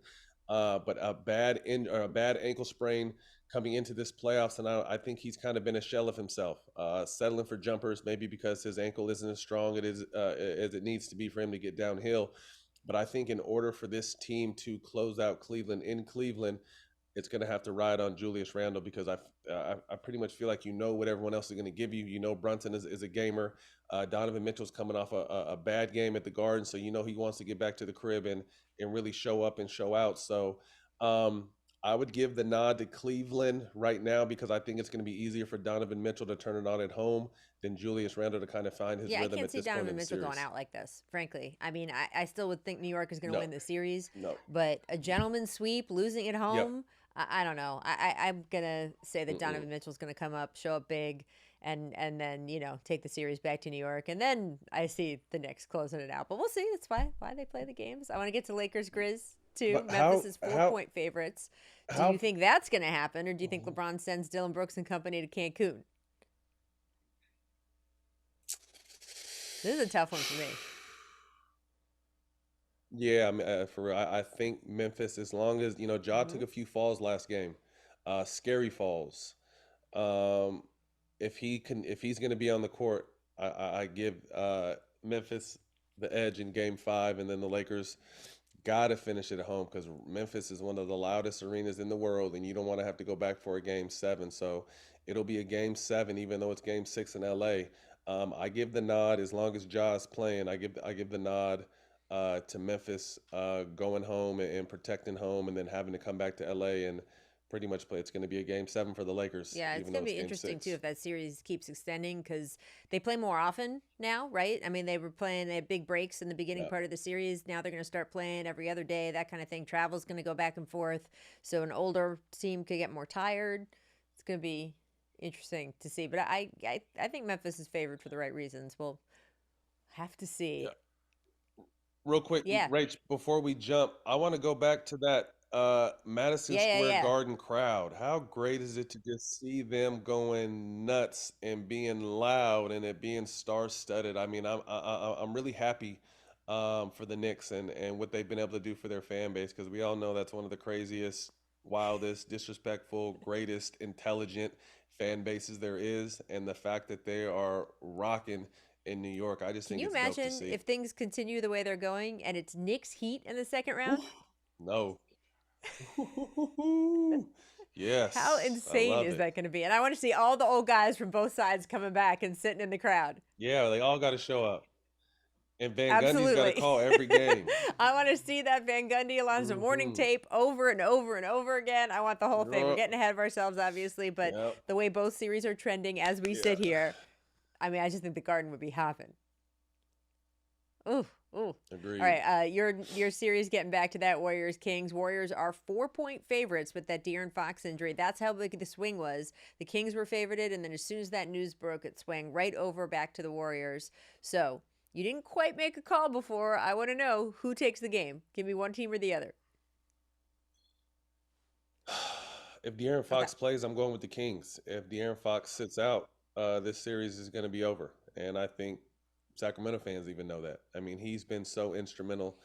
[SPEAKER 6] but a bad ankle sprain coming into this playoffs, and I think he's kind of been a shell of himself, settling for jumpers, maybe because his ankle isn't as strong as it needs to be for him to get downhill. But I think in order for this team to close out Cleveland in Cleveland, it's going to have to ride on Julius Randle, because I pretty much feel like what everyone else is going to give you. Brunson is a gamer. Donovan Mitchell's coming off a bad game at the Garden, so he wants to get back to the crib and really show up and show out. So I would give the nod to Cleveland right now, because I think it's going to be easier for Donovan Mitchell to turn it on at home than Julius Randle to kind of find his
[SPEAKER 7] Yeah, I
[SPEAKER 6] rhythm
[SPEAKER 7] can't
[SPEAKER 6] at
[SPEAKER 7] see
[SPEAKER 6] this point in
[SPEAKER 7] Donovan
[SPEAKER 6] the
[SPEAKER 7] Mitchell
[SPEAKER 6] series.
[SPEAKER 7] going out like this, frankly. I mean, I still would think New York is going to
[SPEAKER 6] No.
[SPEAKER 7] win the series,
[SPEAKER 6] No.
[SPEAKER 7] but a gentleman's sweep, losing at home, I don't know. I'm going to say that Donovan Mitchell's going to come up, show up big, and then, take the series back to New York. And then I see the Knicks closing it out. But we'll see. That's why they play the games. I want to get to Lakers Grizz, too.
[SPEAKER 6] But
[SPEAKER 7] Memphis is 4-point favorites. Do you think that's going to happen, or do you think LeBron sends Dillon Brooks and company to Cancun? This is a tough one for me.
[SPEAKER 6] Yeah, I mean, for real, I think Memphis, as long as Ja took a few falls last game, scary falls. If he's going to be on the court, I give Memphis the edge in Game 5, and then the Lakers got to finish it at home, because Memphis is one of the loudest arenas in the world, and you don't want to have to go back for a Game 7. So it'll be a Game 7, even though it's Game 6 in LA. I give the nod, as long as Ja is playing. I give the nod to Memphis going home and protecting home, and then having to come back to LA and pretty much play. It's going to be a Game 7 for the Lakers.
[SPEAKER 7] Yeah, it's
[SPEAKER 6] even
[SPEAKER 7] going
[SPEAKER 6] though
[SPEAKER 7] to be
[SPEAKER 6] Game
[SPEAKER 7] interesting,
[SPEAKER 6] 6.
[SPEAKER 7] too, if that series keeps extending, because they play more often now, right? I mean, they were playing, they had big breaks in the beginning part of the series. Now they're going to start playing every other day, that kind of thing. Travel's going to go back and forth. So an older team could get more tired. It's going to be interesting to see. But I think Memphis is favored for the right reasons. We'll have to see.
[SPEAKER 6] Yeah. Real quick, Rach, before we jump, I want to go back to that Madison Square Garden crowd. How great is it to just see them going nuts and being loud and it being star-studded? I mean, I'm really happy for the Knicks and what they've been able to do for their fan base, because we all know that's one of the craziest, wildest, disrespectful, greatest, intelligent fan bases there is, and the fact that they are rocking in New York, I just think it's dope to see. Can you imagine
[SPEAKER 7] if things continue the way they're going and it's Knicks Heat in the second round?
[SPEAKER 6] No. Yes.
[SPEAKER 7] How insane is that going to be? And I want to see all the old guys from both sides coming back and sitting in the crowd.
[SPEAKER 6] Yeah, they all got to show up. And Van Gundy's got to call every game.
[SPEAKER 7] I want to see that Van Gundy Alonzo morning tape over and over and over again. I want the whole thing. We're getting ahead of ourselves, obviously, but the way both series are trending as we sit here, I mean, I just think the Garden would be hopping. Ooh, Ooh.
[SPEAKER 6] Agreed.
[SPEAKER 7] All right. Your series, getting back to that, Warriors Kings. Warriors are 4-point favorites with that De'Aaron Fox injury. That's how big the swing was. The Kings were favorited, and then as soon as that news broke, it swung right over back to the Warriors. So you didn't quite make a call before. I want to know who takes the game. Give me one team or the other.
[SPEAKER 6] If De'Aaron Fox plays, I'm going with the Kings. If De'Aaron Fox sits out, this series is going to be over. And I think Sacramento fans even know that. I mean, he's been so instrumental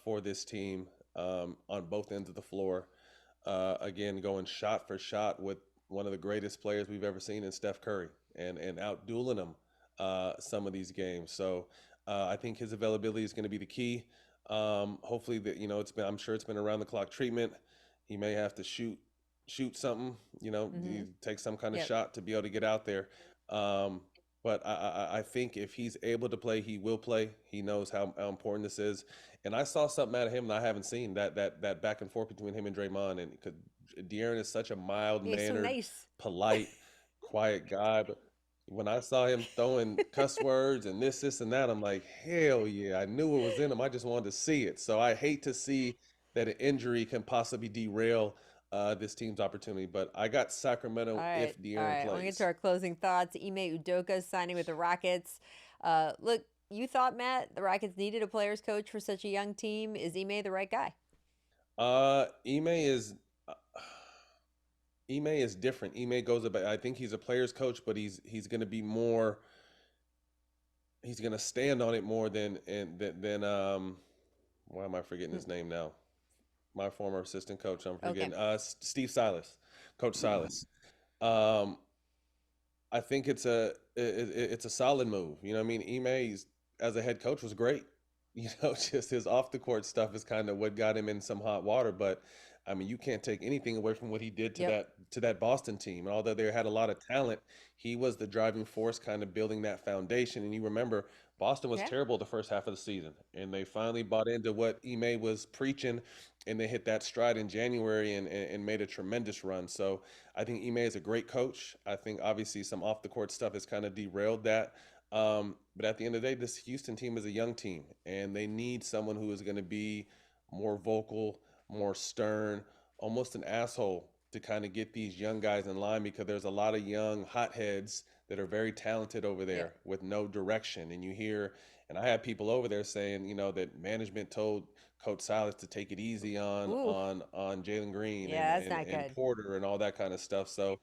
[SPEAKER 6] for this team on both ends of the floor. Again, going shot for shot with one of the greatest players we've ever seen in Steph Curry, and out-dueling him some of these games. So I think his availability is going to be the key. Hopefully, that I'm sure it's been around the clock treatment. He may have to shoot something, take some kind of shot to be able to get out there. But I think if he's able to play, he will play. He knows how important this is. And I saw something out of him that I haven't seen, that back and forth between him and Draymond. And De'Aaron is such a mild-mannered,
[SPEAKER 7] so nice.
[SPEAKER 6] polite, quiet guy. But when I saw him throwing cuss words and this, and that, I'm like, hell yeah, I knew it was in him. I just wanted to see it. So I hate to see that an injury can possibly derail this team's opportunity. But I got Sacramento if De'Aaron plays.
[SPEAKER 7] We'll get to our closing thoughts. Ime Udoka signing with the Rockets. Look, you thought, Matt, the Rockets needed a players coach for such a young team. Is Ime the right guy?
[SPEAKER 6] Ime is different. Ime goes about. I think he's a players coach, but he's going to be more. He's going to stand on it more than why am I forgetting his name now? My former assistant coach, I'm forgetting.
[SPEAKER 7] Okay.
[SPEAKER 6] Steve Silas, Coach Silas. I think it's a solid move. You know what I mean? Ime, as a head coach, was great. Just his off the court stuff is kind of what got him in some hot water. But I mean, you can't take anything away from what he did to that Boston team. And although they had a lot of talent, he was the driving force, kind of building that foundation. And you remember, Boston was terrible the first half of the season, and they finally bought into what Ime was preaching, and they hit that stride in January and made a tremendous run. So I think Ime is a great coach. I think obviously some off the court stuff has kind of derailed that. But at the end of the day, this Houston team is a young team, and they need someone who is going to be more vocal, more stern, almost an asshole, to kind of get these young guys in line, because there's a lot of young hotheads that are very talented over there with no direction. And you hear, and I had people over there saying, that management told Coach Silas to take it easy on Jalen Green and Porter and all that kind of stuff. So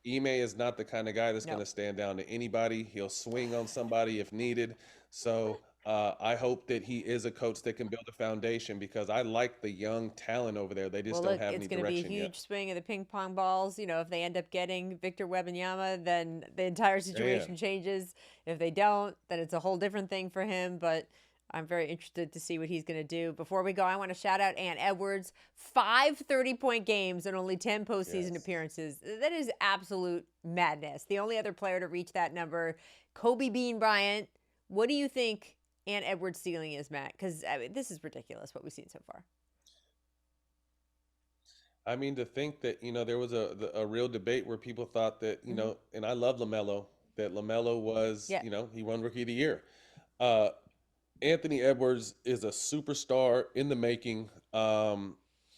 [SPEAKER 6] Ime is not the kind of guy that's going to stand down to anybody. He'll swing on somebody if needed. So I hope that he is a coach that can build a foundation, because I like the young talent over there. They just don't have any direction yet.
[SPEAKER 7] It's going to be a huge swing of the ping pong balls. If they end up getting Victor Wembanyama, then the entire situation changes. If they don't, then it's a whole different thing for him. But I'm very interested to see what he's going to do. Before we go, I want to shout out Ant Edwards. 5 30-point games and only 10 postseason appearances. That is absolute madness. The only other player to reach that number, Kobe Bean Bryant. What do you think Ant Edwards' ceiling is, Matt? Because this is ridiculous what we've seen so far.
[SPEAKER 6] I mean, to think that, there was a real debate where people thought that, and I love LaMelo, that LaMelo was, he won Rookie of the Year. Anthony Edwards is a superstar in the making.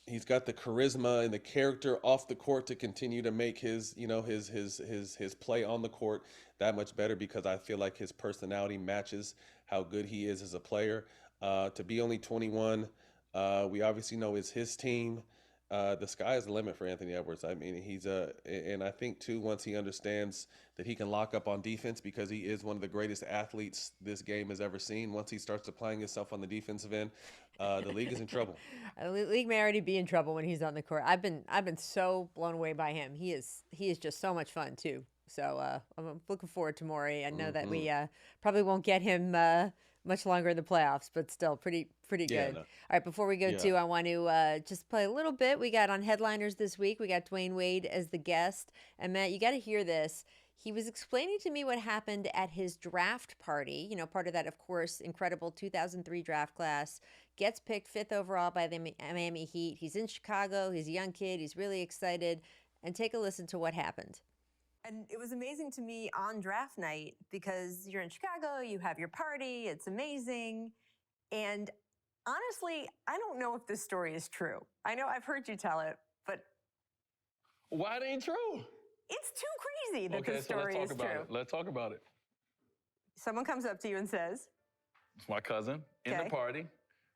[SPEAKER 6] He's got the charisma and the character off the court to continue to make his play on the court that much better, because I feel like his personality matches how good he is as a player. To be only 21, we obviously know it's his team. The sky is the limit for Anthony Edwards. I mean, and I think too, once he understands that he can lock up on defense, because he is one of the greatest athletes this game has ever seen. Once he starts applying himself on the defensive end, the league is in trouble.
[SPEAKER 7] The league may already be in trouble when he's on the court. I've been so blown away by him. He is just so much fun too. So I'm looking forward to Morey. I know that we probably won't get him much longer in the playoffs, but still pretty good. No. All right, before we go I want to just play a little bit. We got on Headliners this week. We got Dwayne Wade as the guest. And Matt, you got to hear this. He was explaining to me what happened at his draft party. Part of that, of course, incredible 2003 draft class. Gets picked 5th overall by the Miami Heat. He's in Chicago. He's a young kid. He's really excited. And take a listen to what happened. And it was amazing to me on draft night, because you're in Chicago, you have your party, it's amazing.
[SPEAKER 8] And honestly, I don't know if this story is true. I know I've heard you tell it, but
[SPEAKER 9] Why it ain't true?
[SPEAKER 8] it's too crazy that
[SPEAKER 9] Okay,
[SPEAKER 8] this
[SPEAKER 9] so let's
[SPEAKER 8] story
[SPEAKER 9] talk
[SPEAKER 8] is
[SPEAKER 9] about
[SPEAKER 8] true.
[SPEAKER 9] it. Let's talk about it.
[SPEAKER 8] Someone comes up to you and says,
[SPEAKER 9] It's my cousin in
[SPEAKER 8] Okay.
[SPEAKER 9] the party.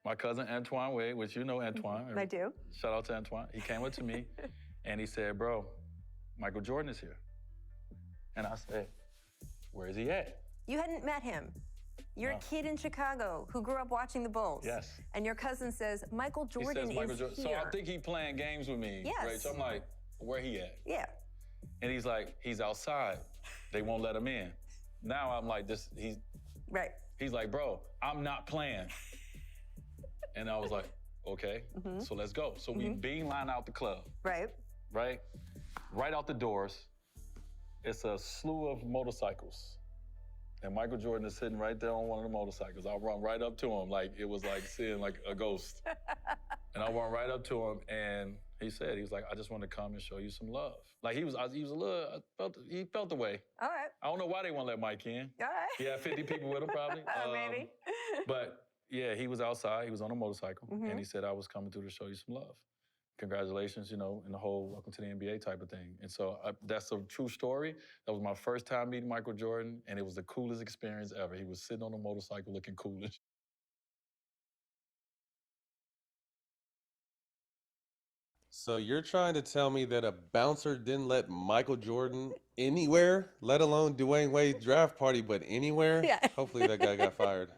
[SPEAKER 9] My cousin Antoine Wade, which you know Antoine.
[SPEAKER 8] I do.
[SPEAKER 9] Shout out to Antoine. He came up to me and he said, bro, Michael Jordan is here. And I said, where is he at?
[SPEAKER 8] You hadn't met him. You're
[SPEAKER 9] No.
[SPEAKER 8] a kid in Chicago who grew up watching the Bulls.
[SPEAKER 9] Yes.
[SPEAKER 8] And your cousin says, Michael
[SPEAKER 9] He
[SPEAKER 8] Jordan
[SPEAKER 9] says Michael
[SPEAKER 8] is
[SPEAKER 9] Jordan.
[SPEAKER 8] here.
[SPEAKER 9] So I think he playing games with me.
[SPEAKER 8] Yes.
[SPEAKER 9] Right? So I'm like, where he at?
[SPEAKER 8] Yeah.
[SPEAKER 9] And he's like, he's outside. They won't let him in. Now I'm like,
[SPEAKER 8] Right.
[SPEAKER 9] he's like, bro, I'm not playing. And I was like, okay, so let's go. So we beeline out the club,
[SPEAKER 8] Right.
[SPEAKER 9] right? Right out the doors, it's a slew of motorcycles. And Michael Jordan is sitting right there on one of the motorcycles. I run right up to him like it was like seeing like a ghost. And I run right up to him and he was like, I just want to come and show you some love. Like he was a little, he felt the way.
[SPEAKER 8] All right.
[SPEAKER 9] I don't know why they won't let Mike in.
[SPEAKER 8] All right.
[SPEAKER 9] He had 50 people with him probably.
[SPEAKER 8] Maybe.
[SPEAKER 9] But yeah, he was outside. He was on a motorcycle, and he said, "I was coming through to show you some love. Congratulations, in the whole welcome to the NBA type of thing." And so that's a true story. That was my first time meeting Michael Jordan, and it was the coolest experience ever. He was sitting on a motorcycle looking coolish.
[SPEAKER 6] So you're trying to tell me that a bouncer didn't let Michael Jordan anywhere, let alone Dwayne Wade's draft party, but anywhere?
[SPEAKER 7] Yeah.
[SPEAKER 6] Hopefully that guy got fired.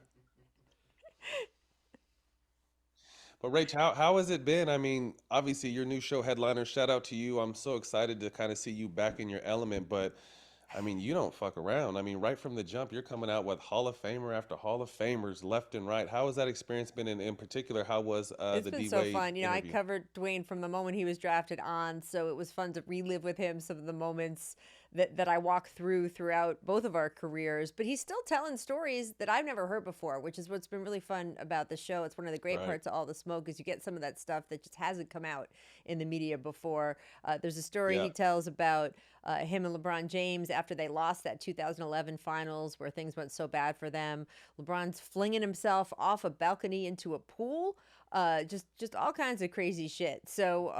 [SPEAKER 6] But Rach, how has it been? I mean, obviously your new show headliner, shout out to you. I'm so excited to kind of see you back in your element, but I mean, you don't fuck around. I mean, right from the jump, you're coming out with Hall of Famer after Hall of Famers left and right. How has that experience been? And in particular, how was
[SPEAKER 7] It's
[SPEAKER 6] the
[SPEAKER 7] been
[SPEAKER 6] D
[SPEAKER 7] so
[SPEAKER 6] Wade
[SPEAKER 7] fun. I
[SPEAKER 6] interview?
[SPEAKER 7] covered Dwayne from the moment he was drafted on, so it was fun to relive with him some of the moments that I walked throughout both of our careers. But he's still telling stories that I've never heard before, which is what's been really fun about the show. It's one of the great
[SPEAKER 6] Right.
[SPEAKER 7] parts of All the Smoke is you get some of that stuff that just hasn't come out in the media before. There's a story
[SPEAKER 6] Yeah.
[SPEAKER 7] he tells about him and LeBron James after they lost that 2011 finals where things went so bad for them. LeBron's flinging himself off a balcony into a pool. Just all kinds of crazy shit. So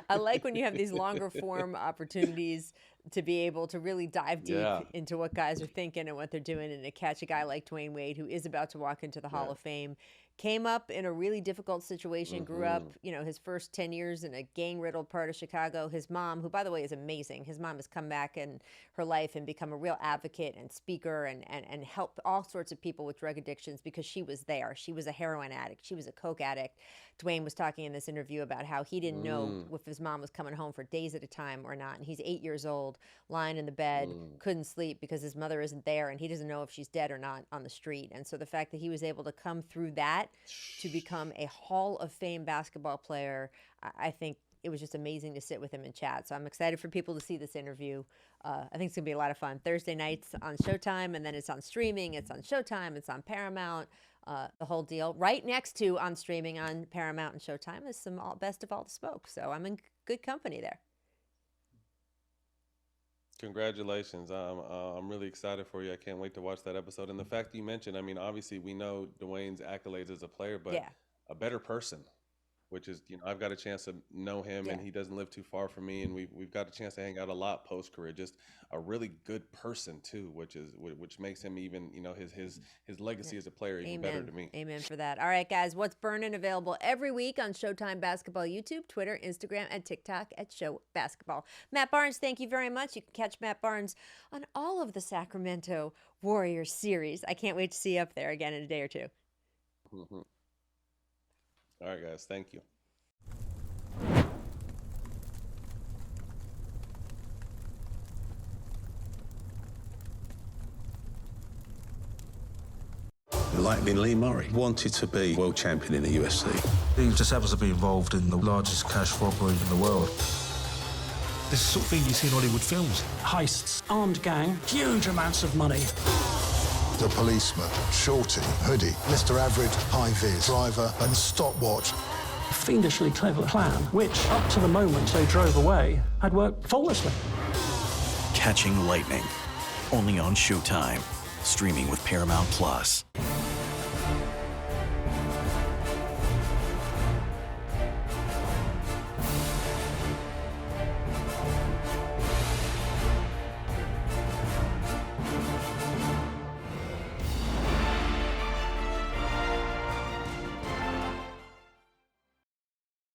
[SPEAKER 7] I like when you have these longer form opportunities to be able to really dive deep
[SPEAKER 6] Yeah.
[SPEAKER 7] into what guys are thinking and what they're doing, and to catch a guy like Dwayne Wade, who is about to walk into the Hall of Fame. Came up in a really difficult situation, grew up, his first 10 years in a gang-riddled part of Chicago. His mom, who, by the way, is amazing. His mom has come back in her life and become a real advocate and speaker and helped all sorts of people with drug addictions because she was there. She was a heroin addict. She was a coke addict. Dwayne was talking in this interview about how he didn't know if his mom was coming home for days at a time or not. And he's 8 years old, lying in the bed, couldn't sleep because his mother isn't there, and he doesn't know if she's dead or not on the street. And so the fact that he was able to come through that to become a Hall of Fame basketball player, I think it was just amazing to sit with him and chat. So I'm excited for people to see this interview. I think it's going to be a lot of fun. Thursday nights on Showtime, and then it's on streaming. It's on Showtime. It's on Paramount. The whole deal. Right next to on streaming on Paramount and Showtime is some best of all the smoke. So I'm in good company there.
[SPEAKER 6] Congratulations. I'm really excited for you. I can't wait to watch that episode. And the fact that you mentioned, I mean, obviously we know Dwayne's accolades as a player, but
[SPEAKER 7] Yeah.
[SPEAKER 6] a better person, which is, I've got a chance to know him and he doesn't live too far from me. And we've got a chance to hang out a lot post-career. Just a really good person too, which makes him even, his legacy as a player even better to me.
[SPEAKER 7] Amen for that. All right, guys, What's Burnin' available every week on Showtime Basketball YouTube, Twitter, Instagram, and TikTok at Show Basketball. Matt Barnes, thank you very much. You can catch Matt Barnes on all of the Sacramento Warriors series. I can't wait to see you up there again in a day or two.
[SPEAKER 6] All right, guys. Thank you.
[SPEAKER 10] Like me, Lee Murray wanted to be world champion in the UFC.
[SPEAKER 11] He just happens to be involved in the largest cash robbery in the world. This is the sort of thing you see in Hollywood films.
[SPEAKER 12] Heists, armed gang, huge amounts of money.
[SPEAKER 13] The policeman, Shorty, Hoodie, Mr. Average, High Vis, Driver, and Stopwatch.
[SPEAKER 12] A fiendishly clever plan, which, up to the moment they drove away, had worked flawlessly.
[SPEAKER 14] Catching Lightning, only on Showtime, streaming with Paramount Plus.